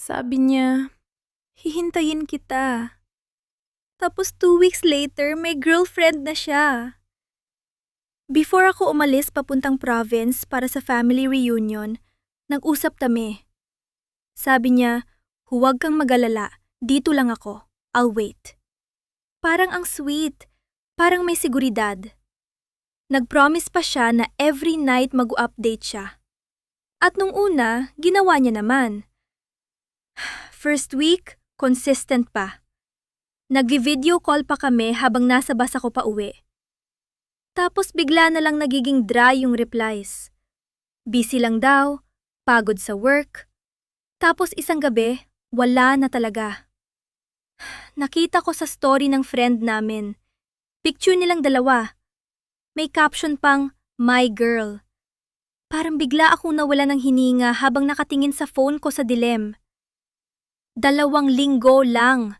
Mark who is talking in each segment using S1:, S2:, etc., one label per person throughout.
S1: Sabi niya, hihintayin kita. Tapos 2 weeks later, may girlfriend na siya. Before ako umalis papuntang province para sa family reunion, nag-usap kami. Sabi niya, huwag kang mag-alala, dito lang ako. I'll wait. Parang ang sweet, parang may seguridad. Nag-promise pa siya na every night mag-update siya. At nung una, ginawa niya naman. First week, consistent pa. Nag-video call pa kami habang nasa bus ako pa uwi. Tapos bigla na lang nagiging dry yung replies. Busy lang daw, pagod sa work. Tapos isang gabi, wala na talaga. Nakita ko sa story ng friend namin. Picture nilang dalawa. May caption pang, "My girl." Parang bigla akong nawala ng hininga habang nakatingin sa phone ko sa dilim. 2 linggo lang.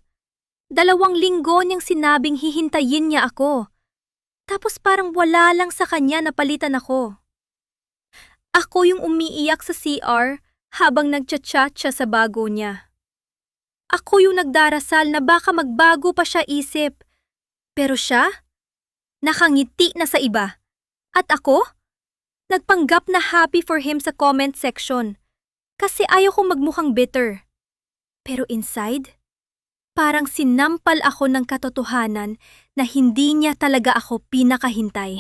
S1: 2 linggo niyang sinabing hihintayin niya ako. Tapos parang wala lang sa kanya na palitan ako. Ako yung umiiyak sa CR habang nagchat-chat siya sa bago niya. Ako yung nagdarasal na baka magbago pa siya isip. Pero siya, nakangiti na sa iba. At ako, nagpanggap na happy for him sa comment section. Kasi ayaw kong magmukhang bitter. Pero inside, parang sinampal ako ng katotohanan na hindi niya talaga ako pinakahintay.